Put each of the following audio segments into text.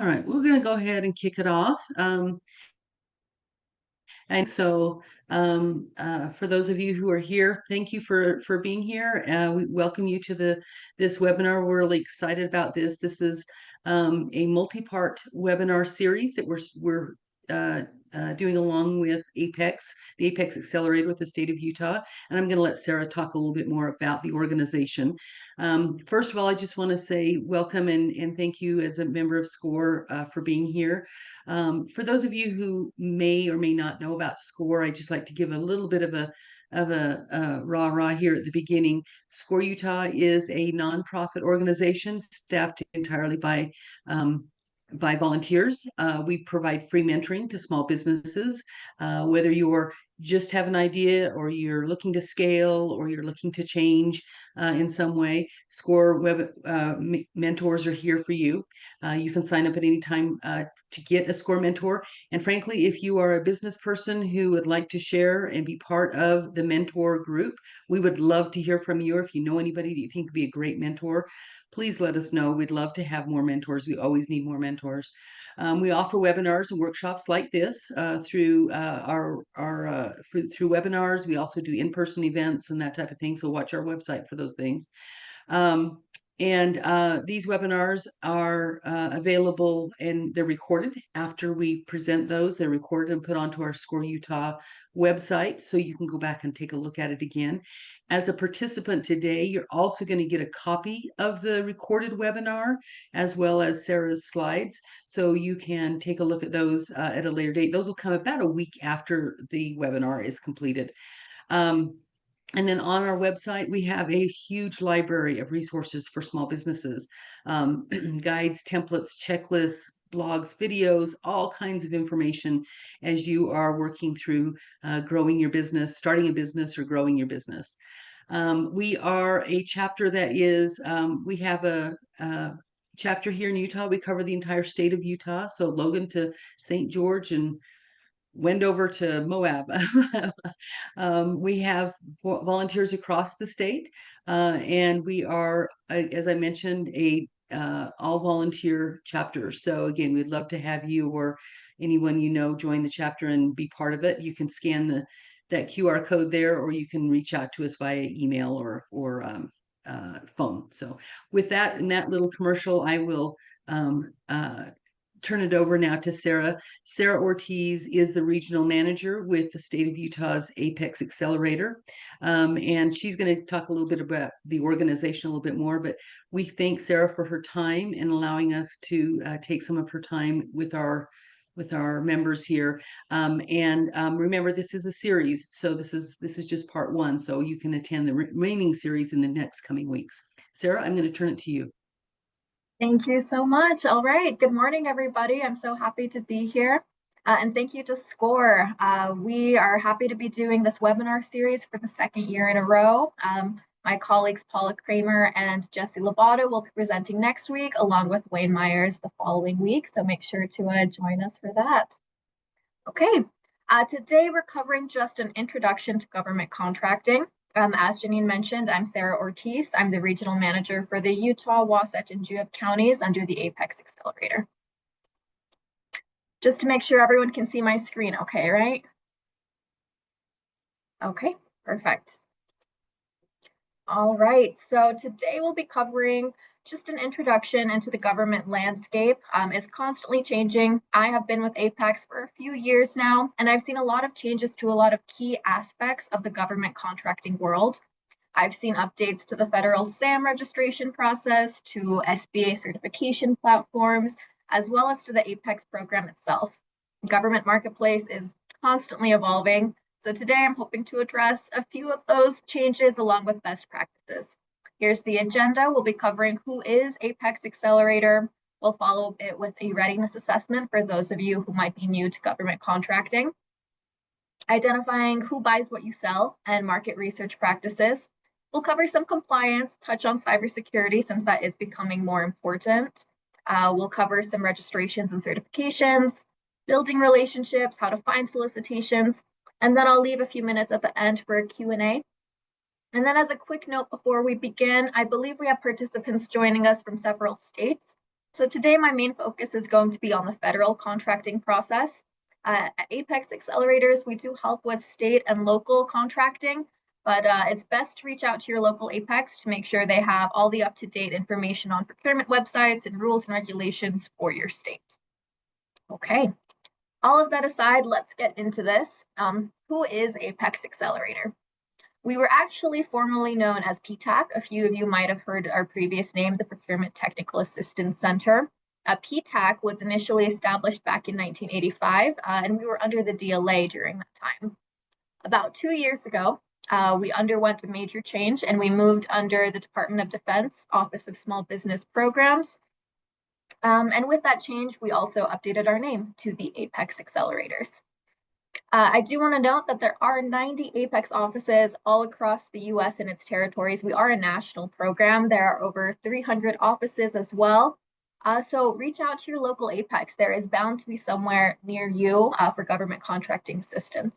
All right, we're going to go ahead and kick it off. And so, for those of you who are here, thank you for being here. We welcome you to this webinar. We're really excited about this. This is a multi-part webinar series that we're doing along with Apex, the Apex Accelerator with the state of Utah. And I'm going to let Sarah talk a little bit more about the organization. First of all, I just want to say welcome and thank you as a member of SCORE for being here. For those of you who may or may not know about SCORE, I just like to give a little bit of a rah-rah here at the beginning. SCORE Utah is a nonprofit organization staffed entirely by volunteers. We provide free mentoring to small businesses, whether you're just have an idea or you're looking to scale or you're looking to change in some way. SCORE web mentors are here for you. You can sign up at any time to get a SCORE mentor. And frankly, if you are a business person who would like to share and be part of the mentor group, we would love to hear from you. Or if you know anybody that you think would be a great mentor, please let us know. We'd love to have more mentors. We always need more mentors. We offer webinars and workshops like this through through webinars. We also do in-person events and that type of thing. So watch our website for those things. These webinars are available and they're recorded after we present those. They're recorded and put onto our SCORE Utah website, so you can go back and take a look at it again. As a participant today, you're also going to get a copy of the recorded webinar as well as Sarah's slides, so you can take a look at those at a later date. Those will come about a week after the webinar is completed. And then on our website, we have a huge library of resources for small businesses, guides, templates, checklists, blogs, videos, all kinds of information as you are working through growing your business, starting a business, or growing your business. We are a chapter that is, we have a chapter here in Utah. We cover the entire state of Utah, so Logan to St. George and Wendover to Moab. We have volunteers across the state, and we are, as I mentioned, a all volunteer chapter. So again, we'd love to have you or anyone you know join the chapter and be part of it. You can scan that QR code there, or you can reach out to us via email or phone. So with that and that little commercial, I will turn it over now to Sarah. Sarah Ortiz is the regional manager with the state of Utah's Apex Accelerator. And she's going to talk a little bit about the organization a little bit more, but we thank Sarah for her time and allowing us to take some of her time with our members here. Remember, this is a series, so this is just part one, so you can attend the remaining series in the next coming weeks. Sarah, I'm going to turn it to you. Thank you so much. All right. Good morning, everybody. I'm so happy to be here. And thank you to SCORE. We are happy to be doing this webinar series for the second year in a row. My colleagues Paula Kramer and Jesse Lobato will be presenting next week, along with Wayne Myers the following week. So make sure to join us for that. Okay. Today we're covering just an introduction to government contracting. As Janine mentioned, I'm Sarah Ortiz. I'm the regional manager for the Utah, Wasatch, and Juab counties under the Apex Accelerator. Just to make sure everyone can see my screen, okay, right? Okay, perfect. All right, so today we'll be covering just an introduction into the government landscape. It's constantly changing. I have been with Apex for a few years now, and I've seen a lot of changes to a lot of key aspects of the government contracting world. I've seen updates to the federal SAM registration process, to SBA certification platforms, as well as to the Apex program itself. Government marketplace is constantly evolving, so today I'm hoping to address a few of those changes along with best practices. Here's the agenda. We'll be covering who is Apex Accelerator. We'll follow it with a readiness assessment for those of you who might be new to government contracting. Identifying who buys what you sell and market research practices. We'll cover some compliance, touch on cybersecurity since that is becoming more important. We'll cover some registrations and certifications, building relationships, how to find solicitations, and then I'll leave a few minutes at the end for a Q&A. And then as a quick note before we begin, I believe we have participants joining us from several states. So today my main focus is going to be on the federal contracting process. At Apex Accelerators, we do help with state and local contracting, but it's best to reach out to your local Apex to make sure they have all the up-to-date information on procurement websites and rules and regulations for your state. Okay, all of that aside, let's get into this. Who is Apex Accelerator? We were actually formerly known as PTAC. A few of you might have heard our previous name, the Procurement Technical Assistance Center. PTAC was initially established back in 1985, and we were under the DLA during that time. About 2 years ago, we underwent a major change and we moved under the Department of Defense Office of Small Business Programs. And with that change, we also updated our name to the Apex Accelerators. I do want to note that there are 90 Apex offices all across the US and its territories. We are a national program. There are over 300 offices as well. So reach out to your local Apex. There is bound to be somewhere near you for government contracting assistance.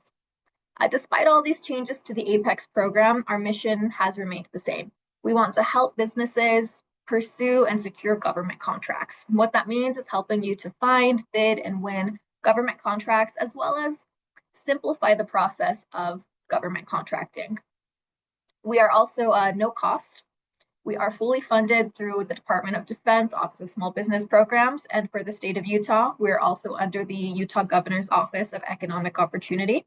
Despite all these changes to the Apex program, our mission has remained the same. We want to help businesses pursue and secure government contracts. What that means is helping you to find, bid, and win government contracts, as well as simplify the process of government contracting. We are also no cost. We are fully funded through the Department of Defense Office of Small Business Programs, and for the state of Utah, we're also under the Utah Governor's Office of Economic Opportunity.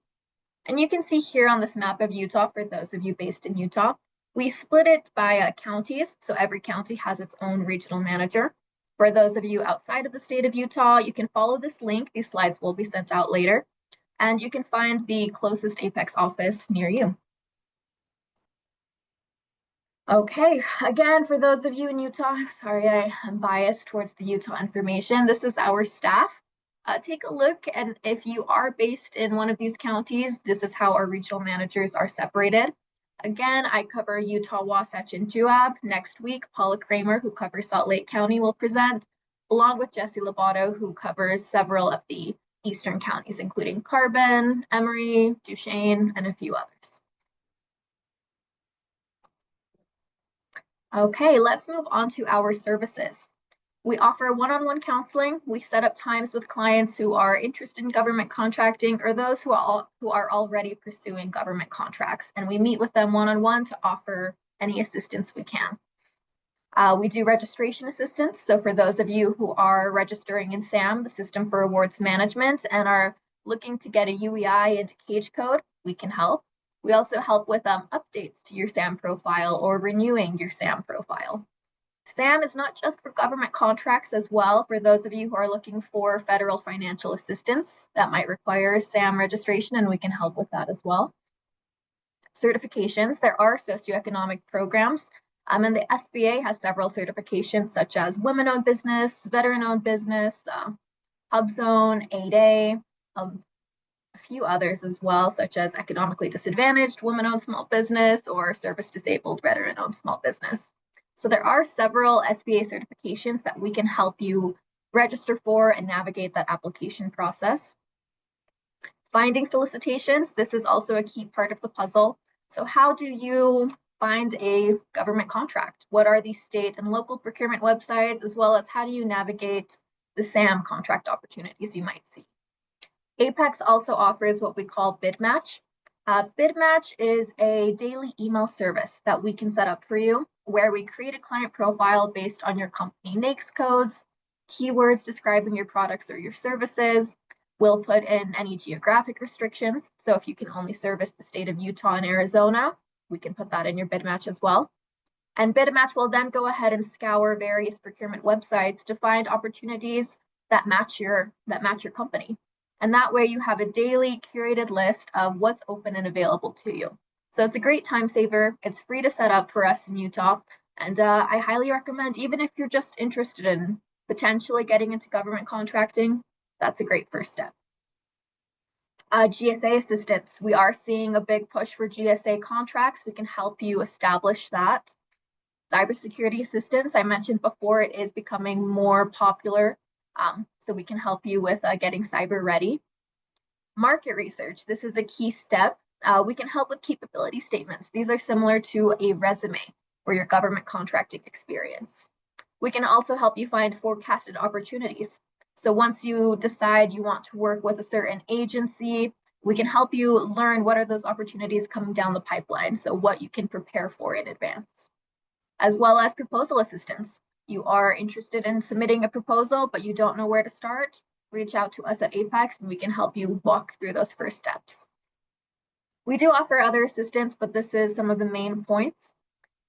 And you can see here on this map of Utah, for those of you based in Utah, we split it by counties, so every county has its own regional manager. For those of you outside of the state of Utah, you can follow this link. These slides will be sent out later, and you can find the closest Apex office near you. Okay, again, for those of you in Utah, I'm sorry I am biased towards the Utah information. This is our staff. Take a look, and if you are based in one of these counties, this is how our regional managers are separated. Again, I cover Utah, Wasatch, and Juab. Next week, Paula Kramer, who covers Salt Lake County, will present, along with Jesse Lobato, who covers several of the eastern counties, including Carbon, Emory, Duchesne, and a few others. Okay, let's move on to our services. We offer one-on-one counseling. We set up times with clients who are interested in government contracting or those who are already pursuing government contracts, and we meet with them one-on-one to offer any assistance we can. We do registration assistance. So for those of you who are registering in SAM, the System for Awards Management, and are looking to get a UEI into Cage Code, we can help. We also help with updates to your SAM profile or renewing your SAM profile. SAM is not just for government contracts as well. For those of you who are looking for federal financial assistance, that might require SAM registration, and we can help with that as well. Certifications, there are socioeconomic programs, and the SBA has several certifications such as women-owned business, veteran-owned business, HubZone, 8A, a few others as well, such as economically disadvantaged, women-owned small business, or service-disabled, veteran-owned small business. So there are several SBA certifications that we can help you register for and navigate that application process. Finding solicitations, this is also a key part of the puzzle. So how do you find a government contract? What are the state and local procurement websites, as well as how do you navigate the SAM contract opportunities you might see? Apex also offers what we call Bid Match. Bid Match is a daily email service that we can set up for you, where we create a client profile based on your company NAICS codes, keywords describing your products or your services. We'll put in any geographic restrictions. So if you can only service the state of Utah and Arizona, we can put that in your bid match as well. And bid match will then go ahead and scour various procurement websites to find opportunities that match your company. And that way you have a daily curated list of what's open and available to you. So it's a great time saver. It's free to set up for us in Utah. And I highly recommend, even if you're just interested in potentially getting into government contracting, that's a great first step. GSA assistance. We are seeing a big push for GSA contracts. We can help you establish that. Cybersecurity assistance, I mentioned before, it is becoming more popular. So we can help you with getting cyber ready. Market research, this is a key step. We can help with capability statements. These are similar to a resume for your government contracting experience. We can also help you find forecasted opportunities. So once you decide you want to work with a certain agency, we can help you learn what are those opportunities coming down the pipeline, so what you can prepare for in advance. As well as proposal assistance. You are interested in submitting a proposal, but you don't know where to start, reach out to us at Apex and we can help you walk through those first steps. We do offer other assistance, but this is some of the main points.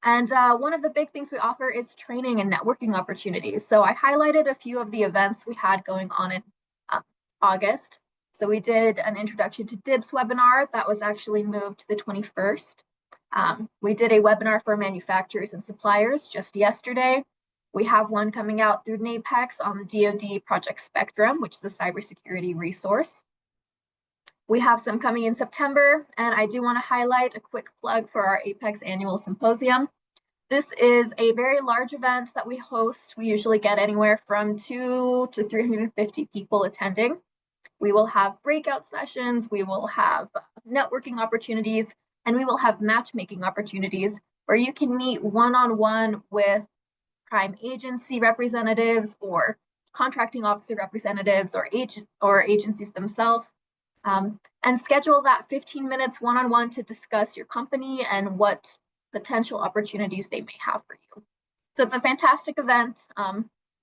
And one of the big things we offer is training and networking opportunities. So I highlighted a few of the events we had going on in August. So we did an introduction to DIBS webinar that was actually moved to the 21st. We did a webinar for manufacturers and suppliers just yesterday. We have one coming out through NAPEX on the DoD Project Spectrum, which is a cybersecurity resource. We have some coming in September, and I do want to highlight a quick plug for our Apex Annual Symposium. This is a very large event that we host. We usually get anywhere from 200 to 350 people attending. We will have breakout sessions, we will have networking opportunities, and we will have matchmaking opportunities where you can meet one-on-one with prime agency representatives or contracting officer representatives or agencies themselves, and schedule that 15 minutes one-on-one to discuss your company and what potential opportunities they may have for you. So it's a fantastic event.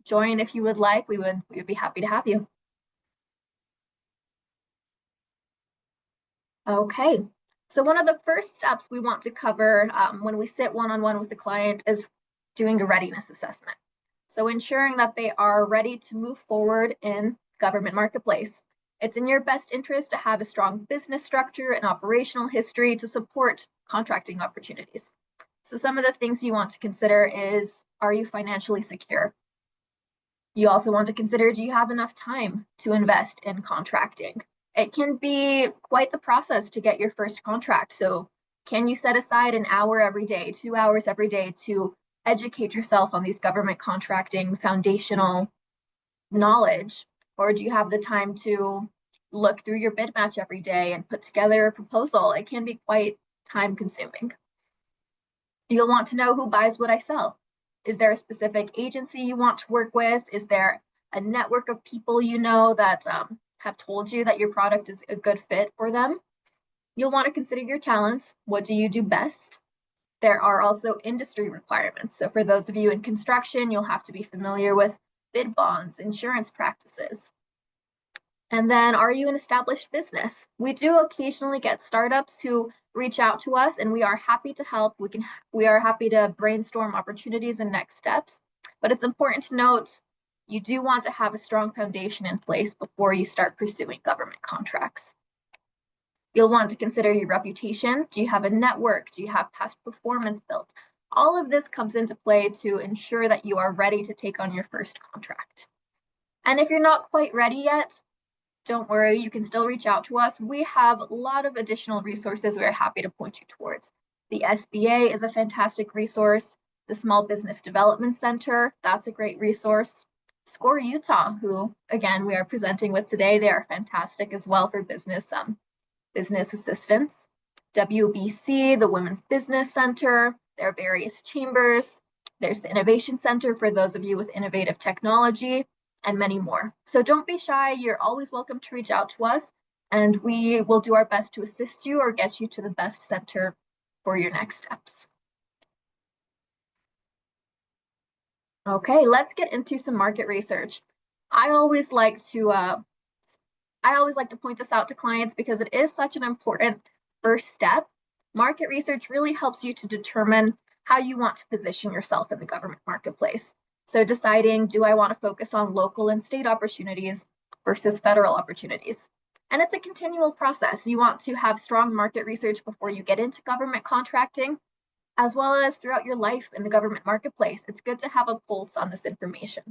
Join if you would like. We would be happy to have you. Okay, so one of the first steps we want to cover when we sit one-on-one with the client is doing a readiness assessment. So ensuring that they are ready to move forward in government marketplace. It's in your best interest to have a strong business structure and operational history to support contracting opportunities. So some of the things you want to consider is, are you financially secure? You also want to consider, do you have enough time to invest in contracting? It can be quite the process to get your first contract. So can you set aside an hour every day, 2 hours every day to educate yourself on these government contracting foundational knowledge? Or do you have the time to look through your bid match every day and put together a proposal? It can be quite time consuming. You'll want to know who buys what I sell. Is there a specific agency you want to work with? Is there a network of people you know that have told you that your product is a good fit for them? You'll want to consider your talents. What do you do best? There are also industry requirements. So for those of you in construction, you'll have to be familiar with bid bonds, insurance practices. And then, are you an established business? We do occasionally get startups who reach out to us, and we are happy to help. We are happy to brainstorm opportunities and next steps. But it's important to note, you do want to have a strong foundation in place before you start pursuing government contracts. You'll want to consider your reputation. Do you have a network? Do you have past performance built? All of this comes into play to ensure that you are ready to take on your first contract. And if you're not quite ready yet, don't worry, you can still reach out to us. We have a lot of additional resources we're happy to point you towards. The SBA is a fantastic resource. The Small Business Development Center, that's a great resource. SCORE Utah, who, again, we are presenting with today, they are fantastic as well for business assistance. WBC, the Women's Business Center, there are various chambers. There's the Innovation Center for those of you with innovative technology, and many more. So don't be shy. You're always welcome to reach out to us, and we will do our best to assist you or get you to the best center for your next steps. Okay, let's get into some market research. I always like to point this out to clients because it is such an important first step. Market research really helps you to determine how you want to position yourself in the government marketplace. So deciding, do I want to focus on local and state opportunities versus federal opportunities? And it's a continual process. You want to have strong market research before you get into government contracting, as well as throughout your life in the government marketplace. It's good to have a pulse on this information.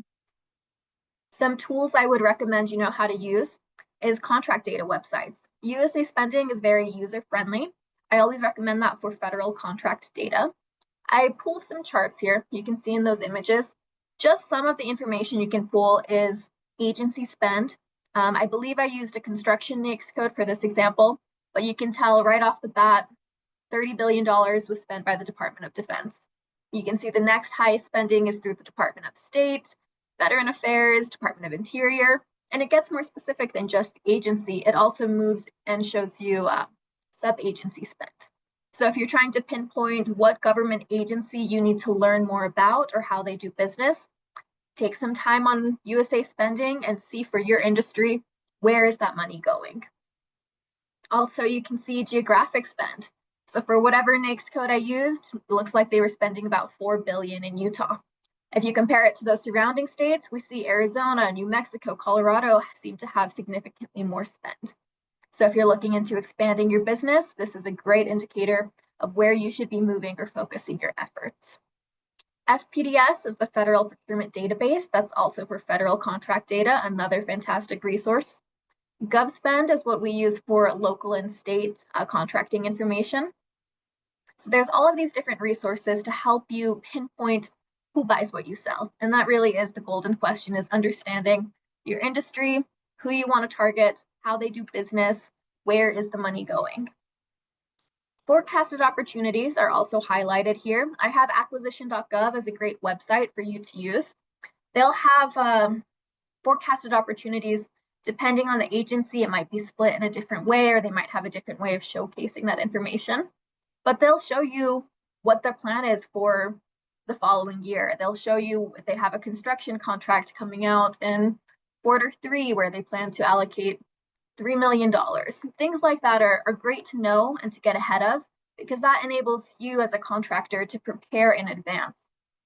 Some tools I would recommend you know how to use is contract data websites. USA Spending is very user-friendly. I always recommend that for federal contract data. I pulled some charts here. You can see in those images. Just some of the information you can pull is agency spend. I believe I used a construction NAICS code for this example, but you can tell right off the bat, $30 billion was spent by the Department of Defense. You can see the next highest spending is through the Department of State, Veteran Affairs, Department of Interior, and it gets more specific than just the agency. It also moves and shows you sub-agency spend. So if you're trying to pinpoint what government agency you need to learn more about or how they do business, take some time on USA spending and see for your industry, where is that money going? Also, you can see geographic spend. So for whatever NAICS code I used, it looks like they were spending about $4 billion in Utah. If you compare it to those surrounding states, we see Arizona, New Mexico, Colorado seem to have significantly more spend. So if you're looking into expanding your business, this is a great indicator of where you should be moving or focusing your efforts. FPDS is the Federal Procurement Database. That's also for federal contract data, another fantastic resource. GovSpend is what we use for local and state contracting information. So there's all of these different resources to help you pinpoint who buys what you sell. And that really is the golden question, is understanding your industry, who you want to target, how they do business, where is the money going. Forecasted opportunities are also highlighted here. I have acquisition.gov as a great website for you to use. They'll have forecasted opportunities. Depending on the agency, it might be split in a different way, or they might have a different way of showcasing that information. But they'll show you what their plan is for the following year. They'll show you if they have a construction contract coming out in Q3 where they plan to allocate $3 million. Things like that are great to know and to get ahead of, because that enables you as a contractor to prepare in advance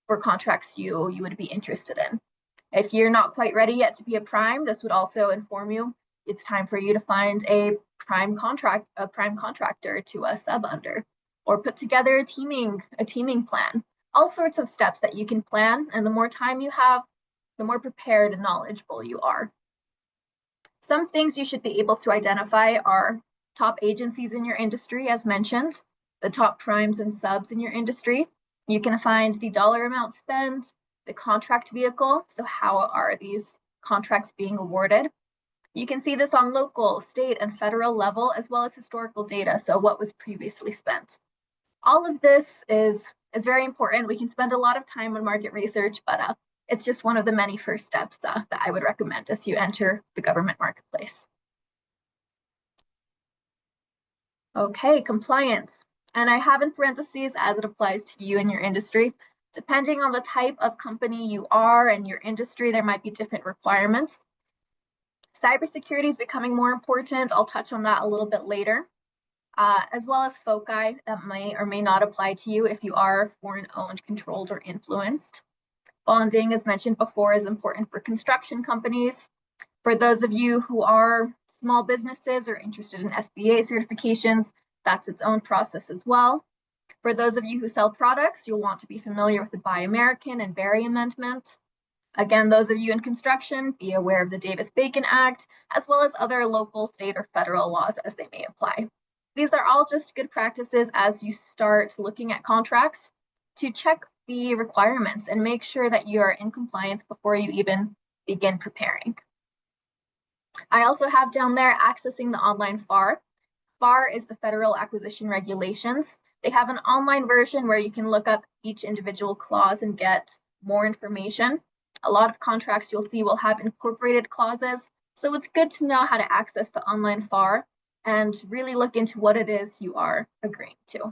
for contracts you would be interested in. If you're not quite ready yet to be a prime, this would also inform you it's time for you to find a prime contractor to sub under, or put together a teaming plan. All sorts of steps that you can plan, and the more time you have, the more prepared and knowledgeable you are. Some things you should be able to identify are top agencies in your industry, as mentioned, the top primes and subs in your industry. You can find the dollar amount spent, the contract vehicle, so how are these contracts being awarded. You can see this on local, state, and federal level, as well as historical data, so what was previously spent. All of this is very important. We can spend a lot of time on market research, but it's just one of the many first steps that I would recommend as you enter the government marketplace. Okay, compliance. And I have in parentheses as it applies to you and your industry. Depending on the type of company you are and your industry, there might be different requirements. Cybersecurity is becoming more important. I'll touch on that a little bit later, as well as FOCI that may or may not apply to you if you are foreign-owned, controlled, or influenced. Bonding, as mentioned before, is important for construction companies. For those of you who are small businesses or interested in SBA certifications, that's its own process as well. For those of you who sell products, you'll want to be familiar with the Buy American and Berry Amendment. Again, those of you in construction, be aware of the Davis-Bacon Act, as well as other local, state, or federal laws as they may apply. These are all just good practices as you start looking at contracts to check the requirements and make sure that you are in compliance before you even begin preparing. I also have down there accessing the online FAR. FAR is the Federal Acquisition Regulations. They have an online version where you can look up each individual clause and get more information. A lot of contracts you'll see will have incorporated clauses, so it's good to know how to access the online FAR and really look into what it is you are agreeing to.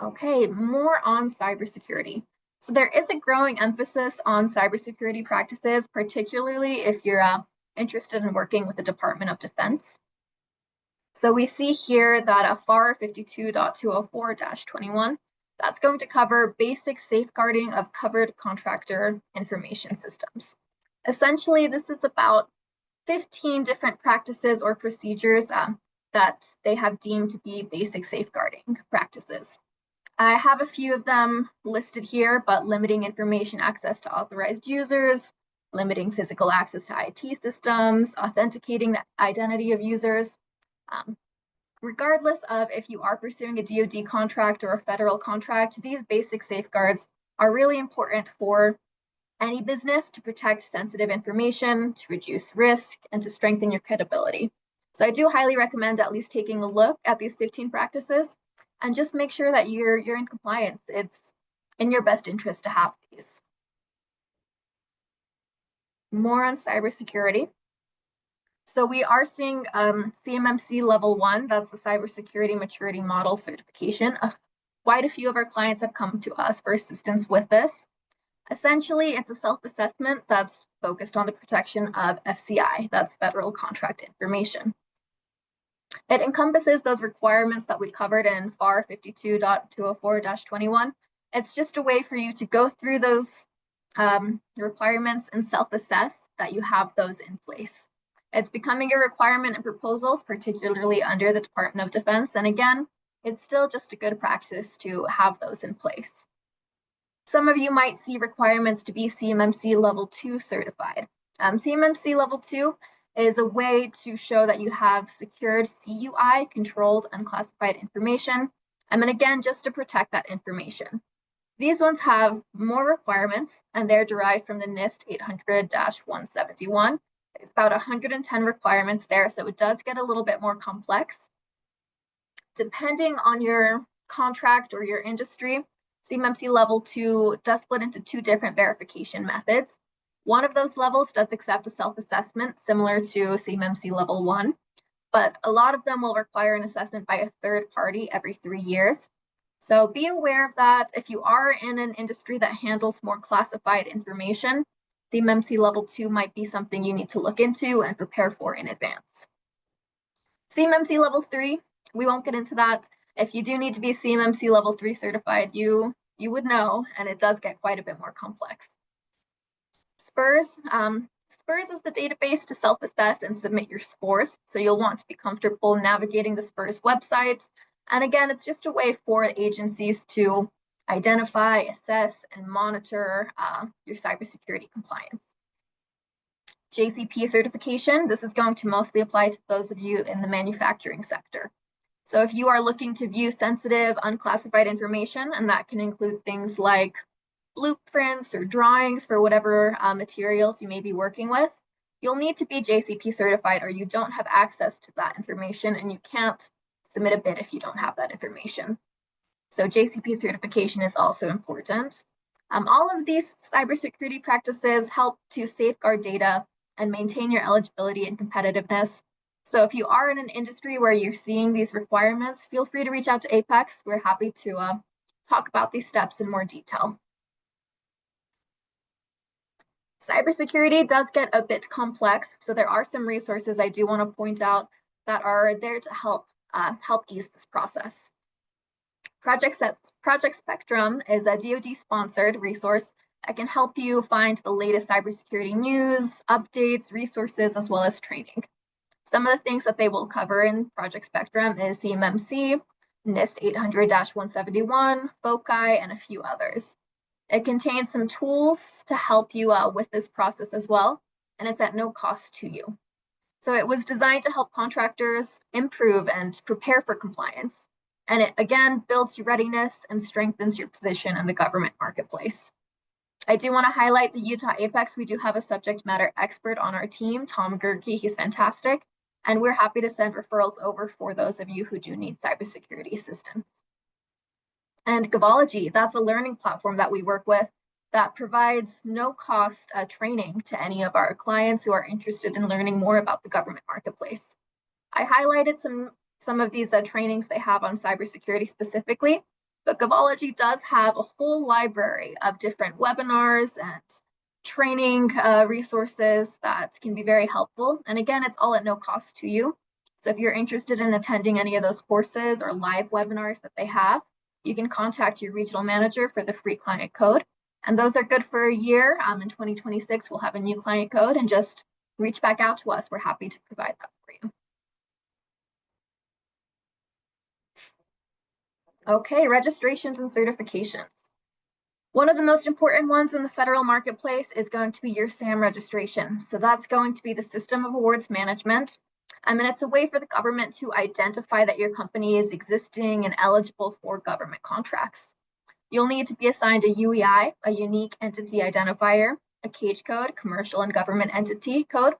Okay, more on cybersecurity. So there is a growing emphasis on cybersecurity practices, particularly if you're interested in working with the Department of Defense. So we see here that a FAR 52.204-21, that's going to cover basic safeguarding of covered contractor information systems. Essentially, this is about 15 different practices or procedures that they have deemed to be basic safeguarding practices. I have a few of them listed here, but limiting information access to authorized users, limiting physical access to IT systems, authenticating the identity of users. Regardless of if you are pursuing a DoD contract or a federal contract, these basic safeguards are really important for any business to protect sensitive information, to reduce risk, and to strengthen your credibility. So I do highly recommend at least taking a look at these 15 practices. and just make sure that you're in compliance. It's in your best interest to have these. More on cybersecurity. So we are seeing CMMC level 1, that's the cybersecurity maturity model certification. Quite a few of our clients have come to us for assistance with this. Essentially, it's a self-assessment that's focused on the protection of FCI, that's federal contract information. It encompasses those requirements that we covered in FAR 52.204-21. It's just a way for you to go through those requirements and self-assess that you have those in place. It's becoming a requirement in proposals, particularly under the Department of Defense. And again, it's still just a good practice to have those in place. Some of you might see requirements to be CMMC level 2 certified. CMMC level 2 is a way to show that you have secured CUI, controlled unclassified information, and then again, just to protect that information. These ones have more requirements, and they're derived from the NIST 800-171. It's about 110 requirements there, so it does get a little bit more complex. Depending on your contract or your industry, CMMC level 2 does split into 2 different verification methods. One of those levels does accept a self-assessment similar to CMMC level 1, but a lot of them will require an assessment by a third party every 3 years. So be aware of that. If you are in an industry that handles more classified information, CMMC level 2 might be something you need to look into and prepare for in advance. CMMC level 3, we won't get into that. If you do need to be CMMC level 3 certified, you would know, and it does get quite a bit more complex. SPURS. SPURS is the database to self-assess and submit your scores. So you'll want to be comfortable navigating the SPURS website. And again, it's just a way for agencies to identify, assess, and monitor your cybersecurity compliance. JCP certification. This is going to mostly apply to those of you in the manufacturing sector. So if you are looking to view sensitive, unclassified information, and that can include things like blueprints or drawings for whatever materials you may be working with, you'll need to be JCP certified or you don't have access to that information and you can't submit a bid if you don't have that information. So JCP certification is also important. All of these cybersecurity practices help to safeguard data and maintain your eligibility and competitiveness. So if you are in an industry where you're seeing these requirements, feel free to reach out to Apex. We're happy to talk about these steps in more detail. Cybersecurity does get a bit complex, so there are some resources I do want to point out that are there to help ease this process. Project Spectrum is a DoD-sponsored resource that can help you find the latest cybersecurity news, updates, resources, as well as training. Some of the things that they will cover in Project Spectrum is CMMC, NIST 800-171, FOCI, and a few others. It contains some tools to help you with this process as well, and it's at no cost to you. So it was designed to help contractors improve and prepare for compliance. And it, again, builds your readiness and strengthens your position in the government marketplace. I do want to highlight the Utah Apex. We do have a subject matter expert on our team, Tom Gerke. He's fantastic. And we're happy to send referrals over for those of you who do need cybersecurity assistance. And Gavology, that's a learning platform that we work with that provides no cost training to any of our clients who are interested in learning more about the government marketplace. I highlighted some of these trainings they have on cybersecurity specifically, but Gavology does have a whole library of different webinars and training resources that can be very helpful. And again, it's all at no cost to you. So if you're interested in attending any of those courses or live webinars that they have, you can contact your regional manager for the free client code. And those are good for a year. In 2026, we'll have a new client code and just reach back out to us. We're happy to provide that for you. Okay, registrations and certifications. One of the most important ones in the federal marketplace is going to be your SAM registration. So that's going to be the System of Awards Management. And it's a way for the government to identify that your company is existing and eligible for government contracts. You'll need to be assigned a UEI, a unique entity identifier, a CAGE code, commercial and government entity code,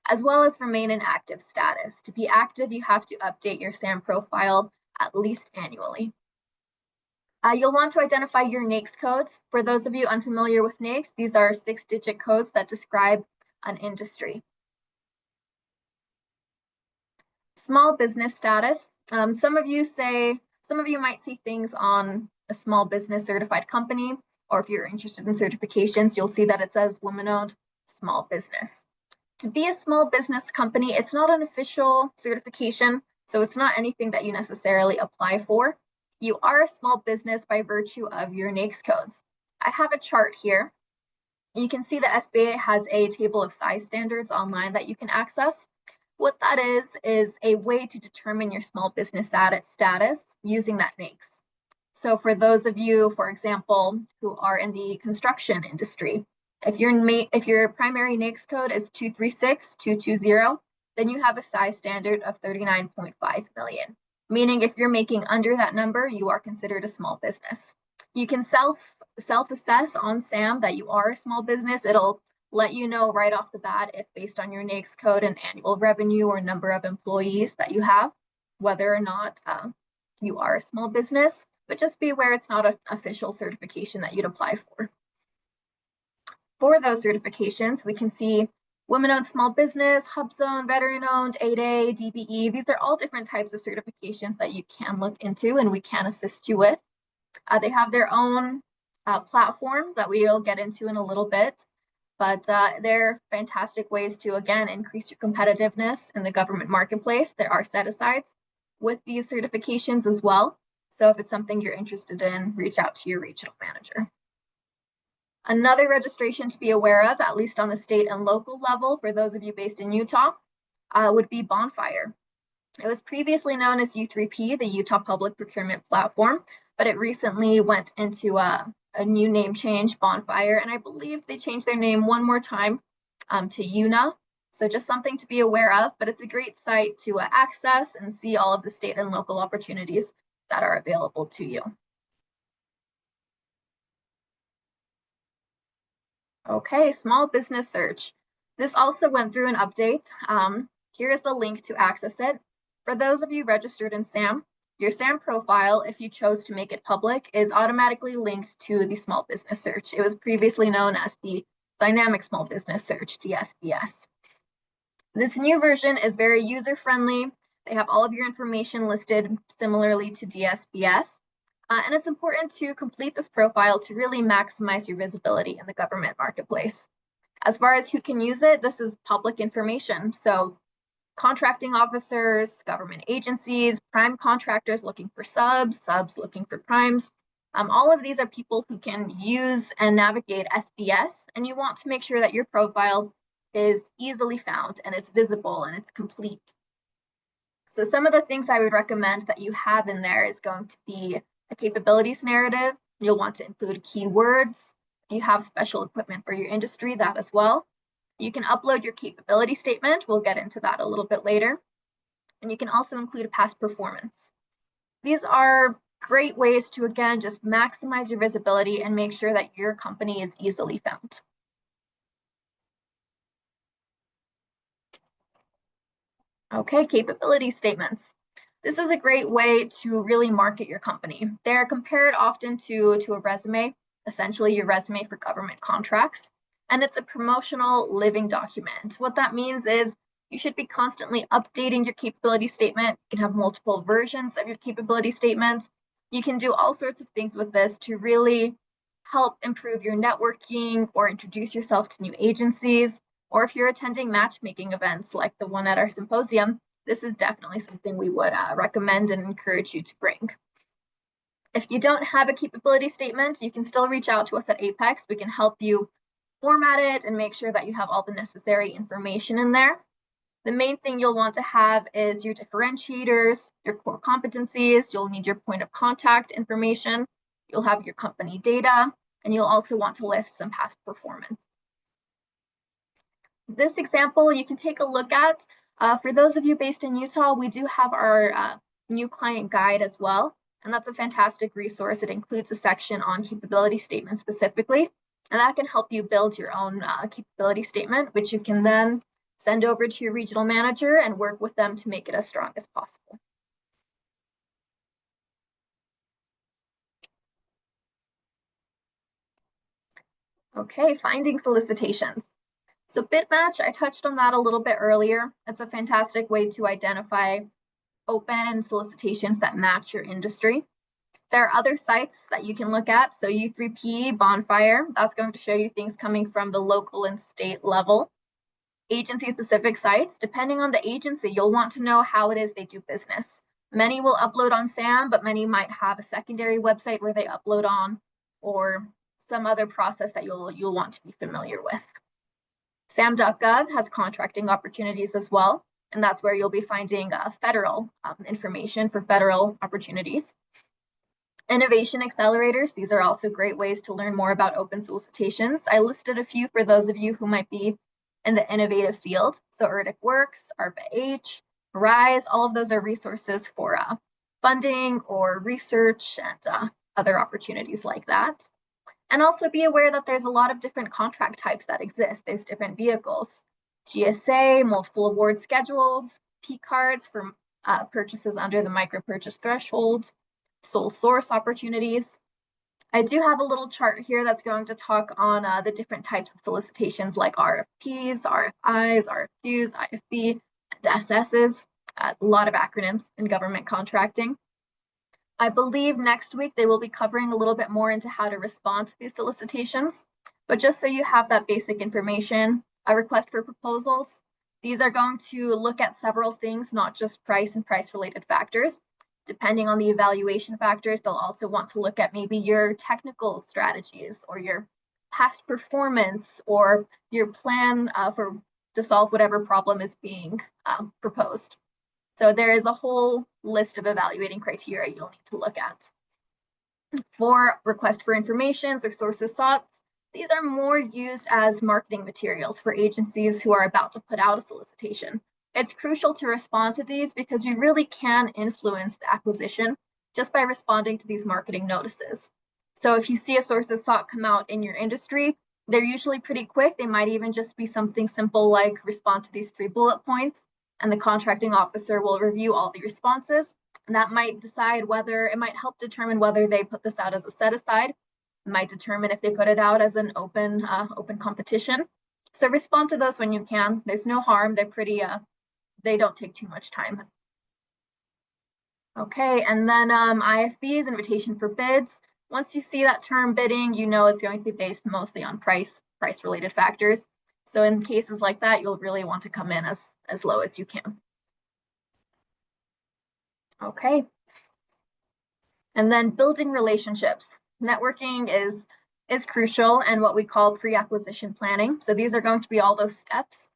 as well as remain in active status. To be active, you have to update your SAM profile at least annually. You'll want to identify your NAICS codes. For those of you unfamiliar with NAICS, these are 6-digit codes that describe an industry. Small business status. Some of you might see things on a small business certified company, or if you're interested in certifications, you'll see that it says woman-owned small business. To be a small business company, it's not an official certification, so it's not anything that you necessarily apply for. You are a small business by virtue of your NAICS codes. I have a chart here. You can see the SBA has a table of size standards online that you can access. What that is a way to determine your small business status using that NAICS. So for those of you, for example, who are in the construction industry, if your primary NAICS code is 236220, then you have a size standard of 39.5 million, meaning if you're making under that number, you are considered a small business. You can self-assess on SAM that you are a small business. It'll let you know right off the bat if based on your NAICS code and annual revenue or number of employees that you have, whether or not you are a small business, but just be aware it's not an official certification that you'd apply for. For those certifications, we can see women-owned small business, HubZone, veteran-owned, 8A, DBE. These are all different types of certifications that you can look into and we can assist you with. They have their own platform that we'll get into in a little bit, but they're fantastic ways to, again, increase your competitiveness in the government marketplace. There are set-asides with these certifications as well. So if it's something you're interested in, reach out to your regional manager. Another registration to be aware of, at least on the state and local level, for those of you based in Utah, would be Bonfire. It was previously known as U3P, the Utah Public Procurement Platform, but it recently went into a new name change, Bonfire, and I believe they changed their name one more time to UNA. So just something to be aware of, but it's a great site to access and see all of the state and local opportunities that are available to you. Okay, small business search. This also went through an update. Here is the link to access it. For those of you registered in SAM, your SAM profile, if you chose to make it public, is automatically linked to the small business search. It was previously known as the Dynamic Small Business Search, DSBS. This new version is very user-friendly. They have all of your information listed similarly to DSBS. And it's important to complete this profile to really maximize your visibility in the government marketplace. As far as who can use it, this is public information. So contracting officers, government agencies, prime contractors looking for subs looking for primes. All of these are people who can use and navigate SBS, and you want to make sure that your profile is easily found and it's visible and it's complete. So some of the things I would recommend that you have in there is going to be a capabilities narrative. You'll want to include keywords. If you have special equipment for your industry, that as well. You can upload your capability statement. We'll get into that a little bit later. And you can also include a past performance. These are great ways to, again, just maximize your visibility and make sure that your company is easily found. Okay, capability statements. This is a great way to really market your company. They're compared often to a resume, essentially your resume for government contracts, and it's a promotional living document. What that means is you should be constantly updating your capability statement. You can have multiple versions of your capability statements. You can do all sorts of things with this to really help improve your networking or introduce yourself to new agencies. Or if you're attending matchmaking events like the one at our symposium, this is definitely something we would recommend and encourage you to bring. If you don't have a capability statement, you can still reach out to us at Apex. We can help you format it and make sure that you have all the necessary information in there. The main thing you'll want to have is your differentiators, your core competencies. You'll need your point of contact information. You'll have your company data, and you'll also want to list some past performance. This example you can take a look at. For those of you based in Utah, we do have our new client guide as well, and that's a fantastic resource. It includes a section on capability statements specifically, and that can help you build your own capability statement, which you can then send over to your regional manager and work with them to make it as strong as possible. Okay, finding solicitations. So BidMatch, I touched on that a little bit earlier. It's a fantastic way to identify open solicitations that match your industry. There are other sites that you can look at. So U3P, Bonfire, that's going to show you things coming from the local and state level. Agency-specific sites, depending on the agency, you'll want to know how it is they do business. Many will upload on SAM, but many might have a secondary website where they upload on, or some other process that you'll want to be familiar with. SAM.gov has contracting opportunities as well, and that's where you'll be finding federal information for federal opportunities. Innovation accelerators, these are also great ways to learn more about open solicitations. I listed a few for those of you who might be in the innovative field. So ERDIC Works, ARPA-H, RISE, all of those are resources for funding or research and other opportunities like that. And also be aware that there's a lot of different contract types that exist. There's different vehicles, GSA, multiple award schedules, P cards for purchases under the micro purchase threshold, sole source opportunities. I do have a little chart here that's going to talk on the different types of solicitations like RFPs, RFIs, RFQs, IFB, and SSs, a lot of acronyms in government contracting. I believe next week they will be covering a little bit more into how to respond to these solicitations. But just so you have that basic information, a request for proposals, these are going to look at several things, not just price and price-related factors. Depending on the evaluation factors, they'll also want to look at maybe your technical strategies or your past performance or your plan to solve whatever problem is being proposed. So there is a whole list of evaluating criteria you'll need to look at. For request for informations or sources sought, these are more used as marketing materials for agencies who are about to put out a solicitation. It's crucial to respond to these because you really can influence the acquisition just by responding to these marketing notices. So if you see a sources sought come out in your industry, they're usually pretty quick. They might even just be something simple like respond to these 3 bullet points, and the contracting officer will review all the responses. And that might decide whether, it might help determine whether they put this out as a set aside. It might determine if they put it out as an open competition. So respond to those when you can. There's no harm. They're pretty, they don't take too much time. Okay, and then IFBs, invitation for bids. Once you see that term bidding, you know it's going to be based mostly on price-related factors. So in cases like that, you'll really want to come in as low as you can. Okay. And then building relationships. Networking is crucial and what we call pre-acquisition planning. So these are going to be all those steps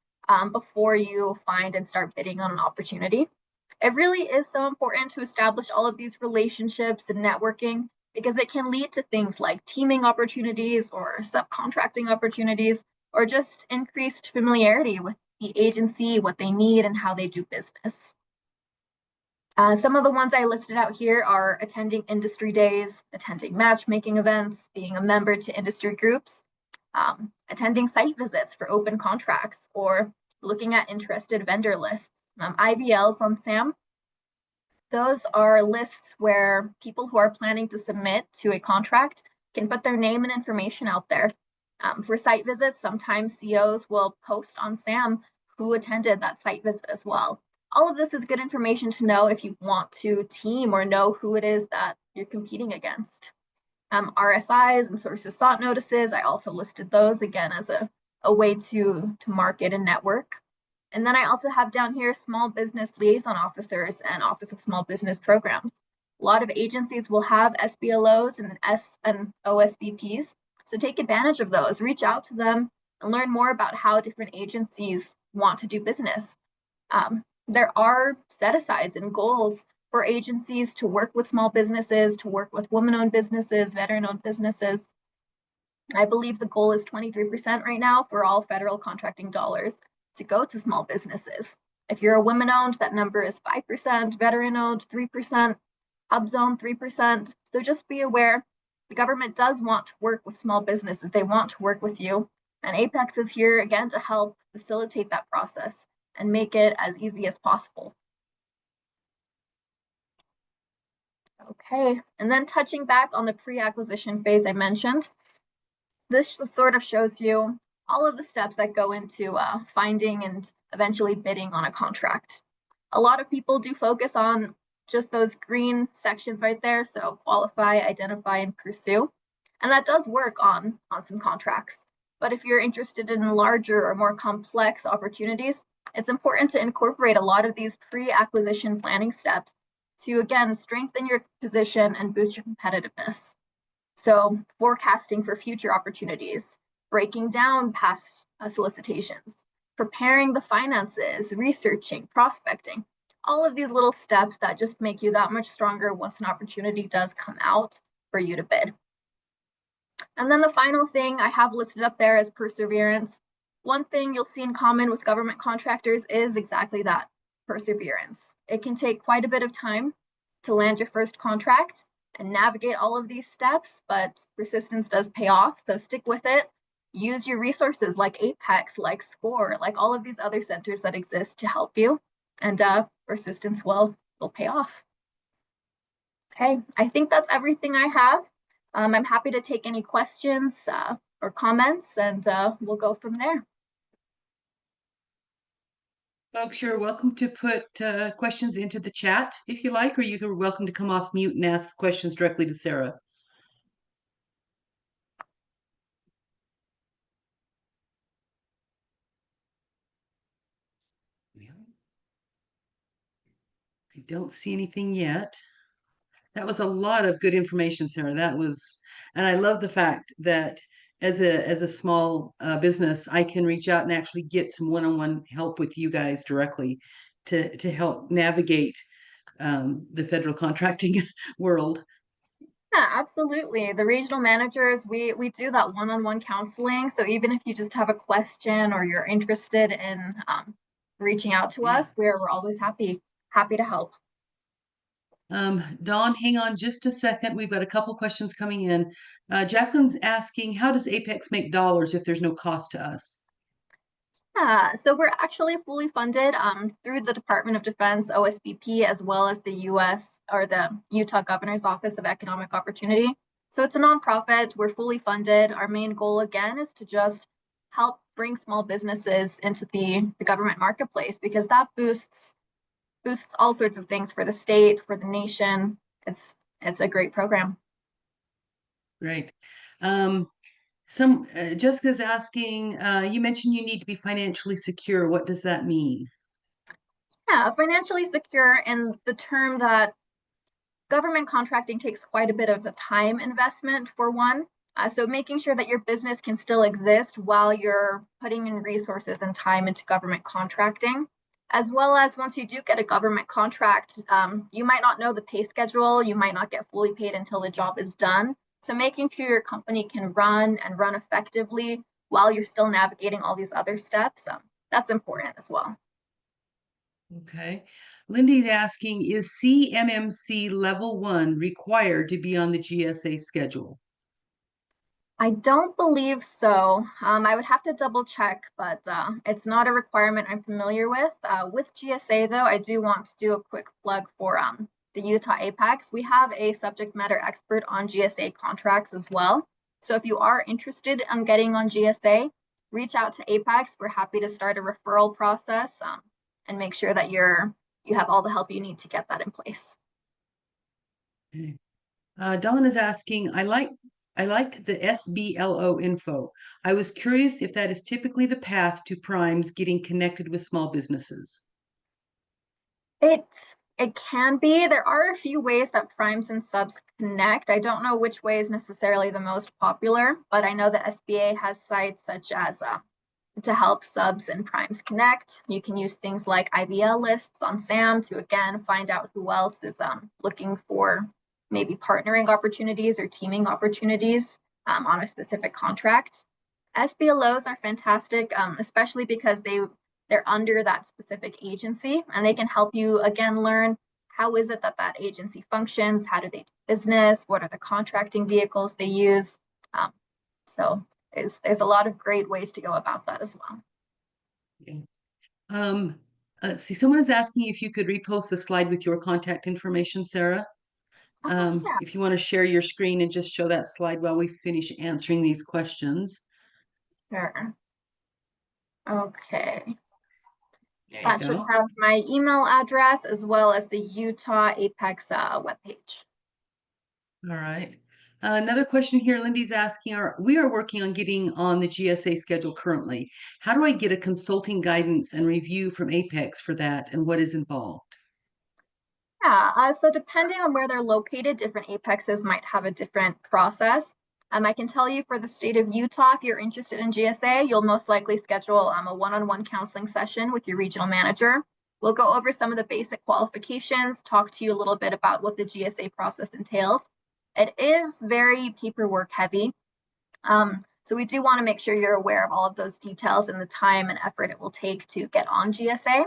before you find and start bidding on an opportunity. It really is so important to establish all of these relationships and networking because it can lead to things like teaming opportunities or subcontracting opportunities, or just increased familiarity with the agency, what they need, and how they do business. Some of the ones I listed out here are attending industry days, attending matchmaking events, being a member to industry groups, attending site visits for open contracts, or looking at interested vendor lists. IVLs on SAM, those are lists where people who are planning to submit to a contract can put their name and information out there. For site visits, sometimes COs will post on SAM who attended that site visit as well. All of this is good information to know if you want to team or know who it is that you're competing against. RFIs and sources sought notices, I also listed those again as a way to market and network. And then I also have down here small business liaison officers and Office of Small Business Programs. A lot of agencies will have SBLOs and OSBPs, so take advantage of those. Reach out to them and learn more about how different agencies want to do business. There are set-asides and goals for agencies to work with small businesses, to work with women-owned businesses, veteran-owned businesses. I believe the goal is 23% right now for all federal contracting dollars to go to small businesses. If you're a women-owned, that number is 5%, veteran-owned 3%, hub zone 3%. So just be aware, the government does want to work with small businesses. They want to work with you. And Apex is here again to help facilitate that process and make it as easy as possible. Okay, and then touching back on the pre-acquisition phase I mentioned, This sort of shows you all of the steps that go into finding and eventually bidding on a contract. A lot of people do focus on just those green sections right there. So qualify, identify, and pursue. And that does work on some contracts. But if you're interested in larger or more complex opportunities, it's important to incorporate a lot of these pre-acquisition planning steps to, again, strengthen your position and boost your competitiveness. So forecasting for future opportunities, breaking down past solicitations, preparing the finances, researching, prospecting, all of these little steps that just make you that much stronger once an opportunity does come out for you to bid. And then the final thing I have listed up there is perseverance. One thing you'll see in common with government contractors is exactly that, perseverance. It can take quite a bit of time to land your first contract and navigate all of these steps, but persistence does pay off. So stick with it. Use your resources like Apex, like SCORE, like all of these other centers that exist to help you, and persistence will pay off. Okay, I think that's everything I have. I'm happy to take any questions or comments, and we'll go from there. Folks, you're welcome to put questions into the chat if you like, or you're welcome to come off mute and ask questions directly to Sarah. I don't see anything yet. That was a lot of good information, Sarah. That was, and I love the fact that as a small business, I can reach out and actually get some one-on-one help with you guys directly to help navigate the federal contracting world. Yeah, absolutely. The regional managers, we do that one-on-one counseling. So even if you just have a question or you're interested in reaching out to Yeah. us, we're always happy to help. Dawn, hang on just a second. We've got a couple questions coming in. Jacqueline's asking, how does Apex make dollars if there's no cost to us? Yeah, so we're actually fully funded through the Department of Defense, OSBP, as well as the US or the Utah Governor's Office of Economic Opportunity. So it's a nonprofit. We're fully funded. Our main goal, again, is to just help bring small businesses into the government marketplace, because that boosts all sorts of things for the state, for the nation. It's a great program. Great. Jessica's asking, you mentioned you need to be financially secure. What does that mean? Yeah, financially secure in the term that government contracting takes quite a bit of a time investment for one. So making sure that your business can still exist while you're putting in resources and time into government contracting, as well as once you do get a government contract, you might not know the pay schedule, you might not get fully paid until the job is done. So making sure your company can run and run effectively while you're still navigating all these other steps, that's important as well. Okay. Lindy's asking, is CMMC level 1 required to be on the GSA schedule? I don't believe so. I would have to double check, but it's not a requirement I'm familiar with. With GSA, though, I do want to do a quick plug for the Utah Apex. We have a subject matter expert on GSA contracts as well. So if you are interested in getting on GSA, reach out to Apex. We're happy to start a referral process and make sure that you have all the help you need to get that in place. Okay. Dawn is asking, I liked the SBLO info. I was curious if that is typically the path to primes getting connected with small businesses. It can be. There are a few ways that primes and subs connect. I don't know which way is necessarily the most popular, but I know the SBA has sites such as to help subs and primes connect. You can use things like IBL lists on SAM to, again, find out who else is looking for maybe partnering opportunities or teaming opportunities on a specific contract. SBLOs are fantastic, especially because they're under that specific agency, and they can help you, again, learn how is it that that agency functions, how do they do business, what are the contracting vehicles they use. So there's a lot of great ways to go about that as well. Yeah. Let's see, someone is asking if you could repost the slide with your contact information, Sarah. Yeah, If you want to share your screen and just show that slide while we finish answering these questions. sure. Okay. There you That should go. have my email address as well as the Utah Apex webpage. All right. Another question here, Lindy's asking, we are working on getting on the GSA schedule currently. How do I get a consulting guidance and review from Apex for that and what is involved? Yeah, so depending on where they're located, different apexes might have a different process. I can tell you for the state of Utah, if you're interested in GSA, you'll most likely schedule a one-on-one counseling session with your regional manager. We'll go over some of the basic qualifications, talk to you a little bit about what the GSA process entails. It is very paperwork heavy. So we do want to make sure you're aware of all of those details and the time and effort it will take to get on GSA.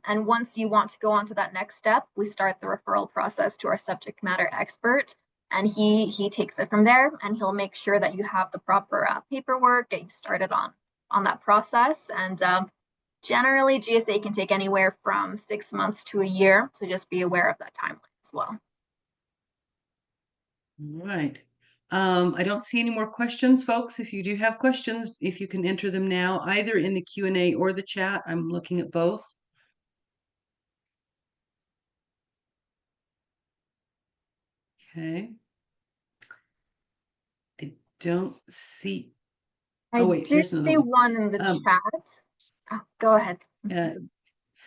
And once you want to go on to that next step, we start the referral process to our subject matter expert. And he takes it from there and he'll make sure that you have the proper paperwork, get you started on that process. And generally, GSA can take anywhere from 6 months to a year. So just be aware of that timeline as well. All right. I don't see any more questions, folks. If you do have questions, if you can enter them now, either in the Q&A or the chat. I'm looking at both. Okay. I don't see. I Oh, wait, do here's another see one. one in the Um, chat. Oh, go ahead. uh,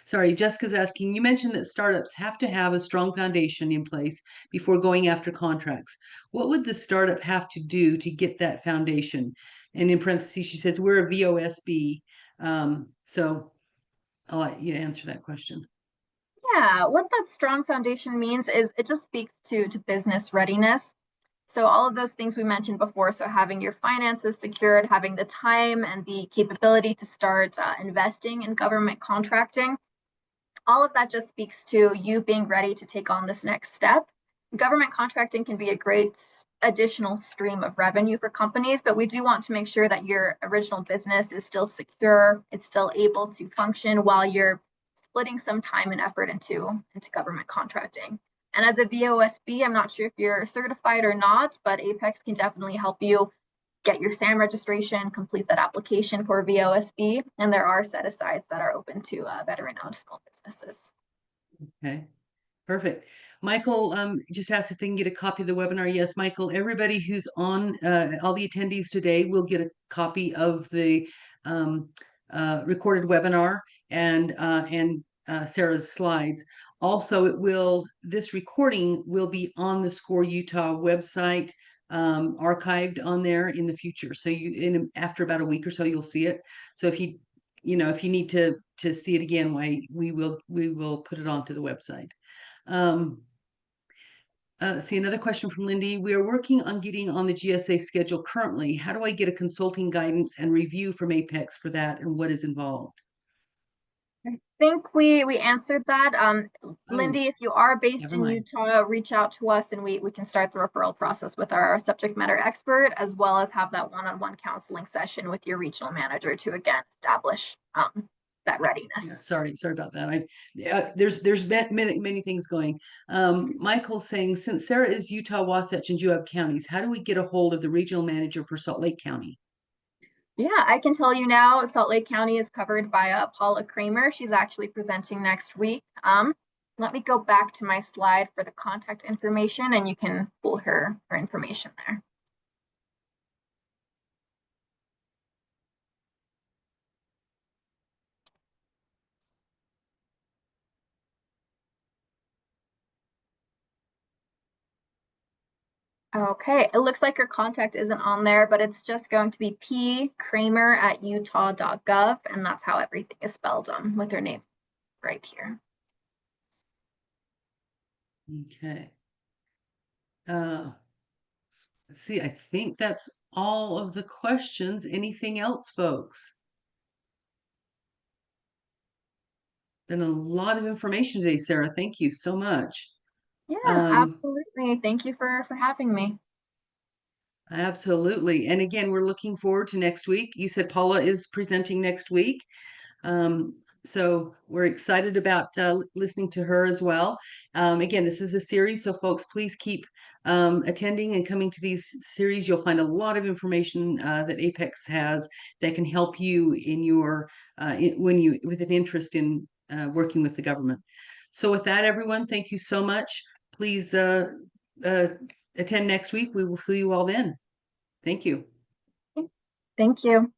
Sorry, Jessica's asking, you mentioned that startups have to have a strong foundation in place before going after contracts. What would the startup have to do to get that foundation? And in parentheses, she says, we're a VOSB. So I'll let you answer that question. Yeah, what that strong foundation means is it just speaks to business readiness. So all of those things we mentioned before, so having your finances secured, having the time and the capability to start investing in government contracting, all of that just speaks to you being ready to take on this next step. Government contracting can be a great additional stream of revenue for companies, but we do want to make sure that your original business is still secure, it's still able to function while you're splitting some time and effort into government contracting. And as a VOSB, I'm not sure if you're certified or not, but Apex can definitely help you get your SAM registration, complete that application for VOSB, and there are set asides that are open to veteran-owned small businesses. Okay. Perfect. Michael just asked if they can get a copy of the webinar. Yes, Michael, everybody who's on, all the attendees today will get a copy of the um, recorded webinar and Sarah's slides. Also, this recording will be on the SCORE Utah website, archived on there in the future. So after about a week or so, you'll see it. So if you need to see it again, we will put it onto the website. Um, see another question from Lindy. We are working on getting on the GSA schedule currently. How do I get a consulting guidance and review from Apex for that and what is involved? I think we answered that. Oh, Lindy, if you are based never in mind. Utah, reach out to us and we can start the referral process with our subject matter expert, as well as have that one-on-one counseling session with your regional manager to again establish that Yeah, readiness. sorry about that. There's many things going. Michael's saying, since Sarah is Utah, Wasatch, and Juab counties, how do we get a hold of the regional manager for Salt Lake County? Yeah, I can tell you now, Salt Lake County is covered by Paula Kramer. She's actually presenting next week. Let me go back to my slide for the contact information and you can pull her information there. Okay, it looks like her contact isn't on there, but it's just going to be pkramer@utah.gov, and that's how everything is spelled with her name right here. Okay. Let's see, I think that's all of the questions. Anything else, folks? Been a lot of information today, Sarah. Thank you so much. Yeah, Um, absolutely. Thank you for having me. Absolutely. And again, we're looking forward to next week. You said Paula is presenting next week. So we're excited about listening to her as well. Again, this is a series, so folks, please keep attending and coming to these series. You'll find a lot of information that Apex has that can help you in your when you with an interest in working with the government. So with that, everyone, thank you so much. Please uh, attend next week. We will see you all then. Thank you. Thank you.